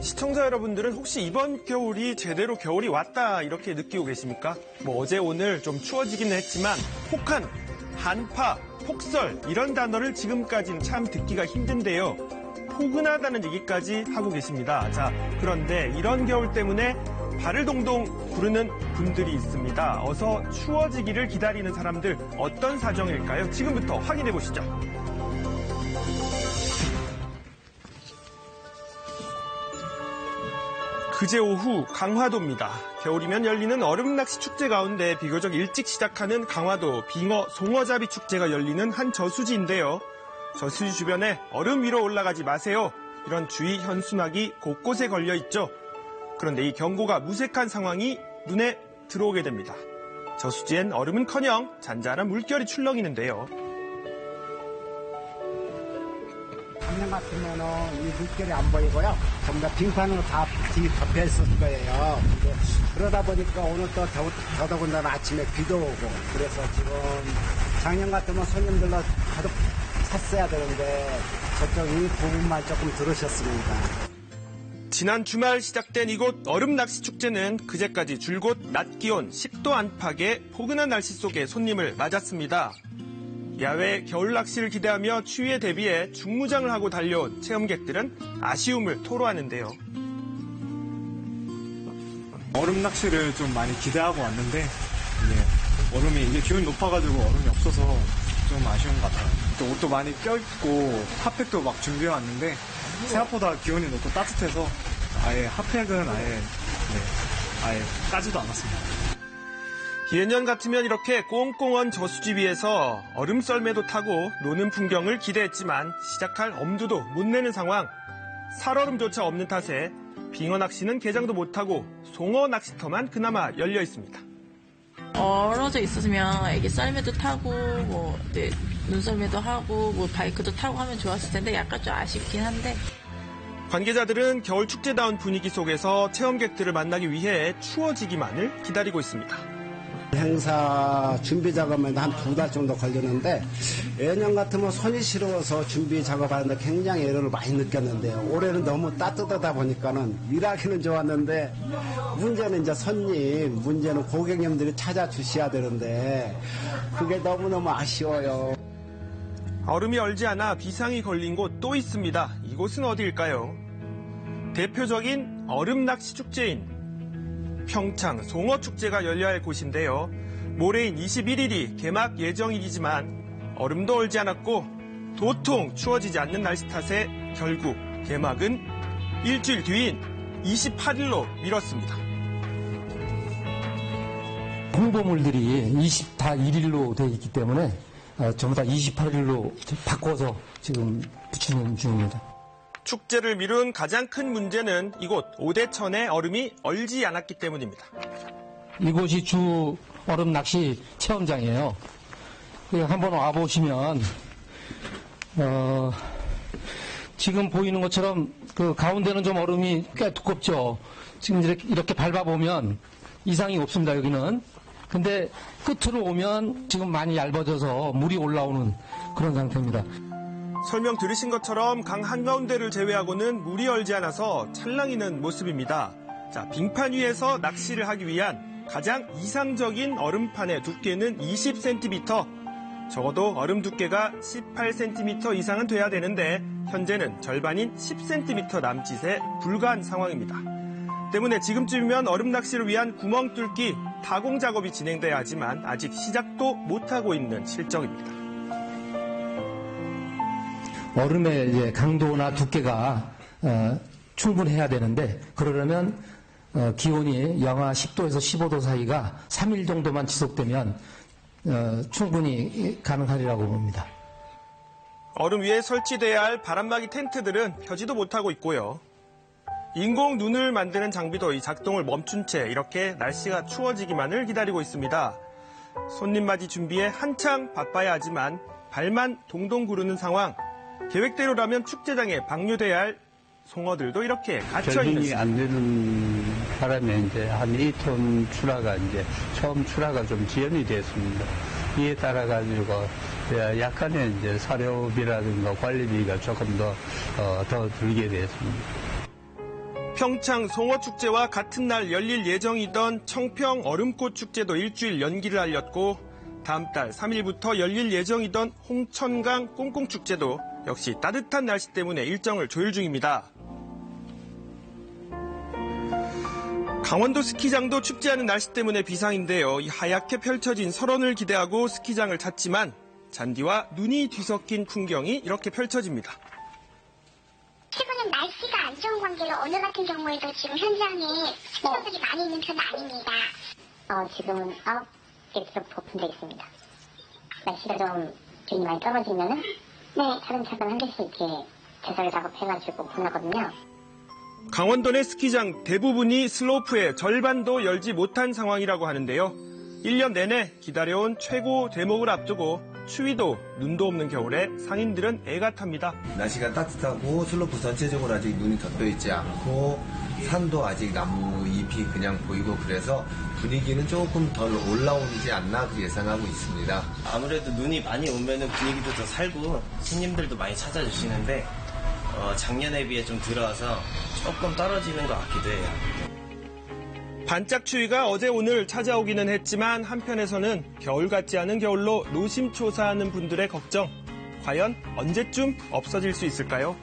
시청자 여러분들은 혹시 이번 겨울이 제대로 겨울이 왔다 이렇게 느끼고 계십니까? 어제 오늘 좀 추워지기는 했지만 혹한, 한파, 폭설 이런 단어를 지금까지는 참 듣기가 힘든데요. 포근하다는 얘기까지 하고 계십니다. 자, 그런데 이런 겨울 때문에 발을 동동 구르는 분들이 있습니다. 어서 추워지기를 기다리는 사람들 어떤 사정일까요? 지금부터 확인해 보시죠. 그제 오후 강화도입니다. 겨울이면 열리는 얼음낚시 축제 가운데 비교적 일찍 시작하는 강화도 빙어 송어잡이 축제가 열리는 한 저수지인데요. 저수지 주변에 얼음 위로 올라가지 마세요. 이런 주의 현수막이 곳곳에 걸려 있죠. 그런데 이 경고가 무색한 상황이 눈에 들어오게 됩니다. 저수지엔 얼음은커녕 잔잔한 물결이 출렁이는데요. 작년 같으면은 이 물결이 안 보이고요. 전부 다 빙판으로 다 덮여 있을 거예요. 그러다 보니까 오늘 또 더더군다나 아침에 비도 오고 그래서 지금 작년 같으면 손님들로 가득 찼어야 되는데 저쪽 이 부분만 조금 들으셨습니다. 지난 주말 시작된 이곳 얼음낚시 축제는 그제까지 줄곧 낮 기온 10도 안팎의 포근한 날씨 속에 손님을 맞았습니다. 야외 겨울 낚시를 기대하며 추위에 대비해 중무장을 하고 달려온 체험객들은 아쉬움을 토로하는데요. 얼음 낚시를 좀 많이 기대하고 왔는데 얼음이 이게 기온이 높아가지고 얼음이 없어서 좀 아쉬운 것 같아요. 또 옷도 많이 껴입고 핫팩도 막 준비해 왔는데 생각보다 기온이 높고 따뜻해서 아예 핫팩은 아예 까지도 않았습니다. 예년 같으면 이렇게 꽁꽁 언 저수지 위에서 얼음 썰매도 타고 노는 풍경을 기대했지만 시작할 엄두도 못 내는 상황. 살얼음조차 없는 탓에 빙어 낚시는 개장도 못하고 송어 낚시터만 그나마 열려 있습니다. 얼어져 있었으면 애기 썰매도 타고 눈썰매도 하고 바이크도 타고 하면 좋았을 텐데 약간 좀 아쉽긴 한데. 관계자들은 겨울 축제다운 분위기 속에서 체험객들을 만나기 위해 추워지기만을 기다리고 있습니다. 행사 준비 작업에 한 2달 정도 걸렸는데 예년 같으면 손이 시려워서 준비 작업하는데 굉장히 애로를 많이 느꼈는데요. 올해는 너무 따뜻하다 보니까는 일하기는 좋았는데 문제는 이제 손님, 문제는 고객님들이 찾아주셔야 되는데 그게 너무너무 아쉬워요. 얼음이 얼지 않아 비상이 걸린 곳 또 있습니다. 이곳은 어디일까요? 대표적인 얼음 낚시 축제인 평창 송어축제가 열려야 할 곳인데요. 모레인 21일이 개막 예정이지만 얼음도 얼지 않았고 도통 추워지지 않는 날씨 탓에 결국 개막은 일주일 뒤인 28일로 미뤘습니다. 홍보물들이 21일로 되어 있기 때문에 전부 다 28일로 바꿔서 지금 붙이는 중입니다. 축제를 미룬 가장 큰 문제는 이곳 오대천의 얼음이 얼지 않았기 때문입니다. 이곳이 주 얼음 낚시 체험장이에요. 한번 와보시면 지금 보이는 것처럼 그 가운데는 좀 얼음이 꽤 두껍죠. 지금 이렇게 밟아보면 이상이 없습니다. 여기는. 근데 끝으로 오면 지금 많이 얇아져서 물이 올라오는 그런 상태입니다. 설명 들으신 것처럼 강 한가운데를 제외하고는 물이 얼지 않아서 찰랑이는 모습입니다. 자, 빙판 위에서 낚시를 하기 위한 가장 이상적인 얼음판의 두께는 20cm. 적어도 얼음 두께가 18cm 이상은 돼야 되는데 현재는 절반인 10cm 남짓에 불과한 상황입니다. 때문에 지금쯤이면 얼음 낚시를 위한 구멍 뚫기, 타공 작업이 진행돼야 하지만 아직 시작도 못하고 있는 실정입니다. 얼음의 이제 강도나 두께가 충분해야 되는데 그러려면 기온이 영하 10도에서 15도 사이가 3일 정도만 지속되면 충분히 가능하리라고 봅니다. 얼음 위에 설치돼야 할 바람막이 텐트들은 펴지도 못하고 있고요. 인공 눈을 만드는 장비도 이 작동을 멈춘 채 이렇게 날씨가 추워지기만을 기다리고 있습니다. 손님 맞이 준비에 한창 바빠야 하지만 발만 동동 구르는 상황. 계획대로라면 축제장에 방류돼야 할 송어들도 이렇게 갇혀있는 결빙이 안 되는 바람에 이제 한 2톤 출하가 이제 처음 출하가 좀 지연이 됐습니다. 이에 따라 가지고 약간의 이제 사료비라든가 관리비가 조금 더 들게 됐습니다. 평창 송어축제와 같은 날 열릴 예정이던 청평 얼음꽃 축제도 일주일 연기를 알렸고 다음 달 3일부터 열릴 예정이던 홍천강 꽁꽁축제도 역시 따뜻한 날씨 때문에 일정을 조율 중입니다. 강원도 스키장도 춥지 않은 날씨 때문에 비상인데요. 이 하얗게 펼쳐진 설원을 기대하고 스키장을 찾지만 잔디와 눈이 뒤섞인 풍경이 이렇게 펼쳐집니다. 최근엔 날씨가 안 좋은 관계로 오늘 같은 경우에도 지금 현장에 스키터들이 많이 있는 편은 아닙니다. 지금은 9개 트럭 오픈되어 있습니다. 날씨가 좀 기온이 많이 떨어지면은 차근차근 한 개씩 이렇게 제설 작업해가지고 보내거든요. 강원도 내 스키장 대부분이 슬로프의 절반도 열지 못한 상황이라고 하는데요. 1년 내내 기다려온 최고 대목을 앞두고 추위도 눈도 없는 겨울에 상인들은 애가 탑니다. 날씨가 따뜻하고 슬로프 전체적으로 아직 눈이 덮여 있지 않고 산도 아직 나무 잎이 그냥 보이고 그래서 분위기는 조금 덜 올라오지 않나 예상하고 있습니다. 아무래도 눈이 많이 오면 분위기도 더 살고 손님들도 많이 찾아주시는데 작년에 비해 좀 들어와서 조금 떨어지는 것 같기도 해요. 반짝 추위가 어제 오늘 찾아오기는 했지만 한편에서는 겨울 같지 않은 겨울로 노심초사하는 분들의 걱정, 과연 언제쯤 없어질 수 있을까요?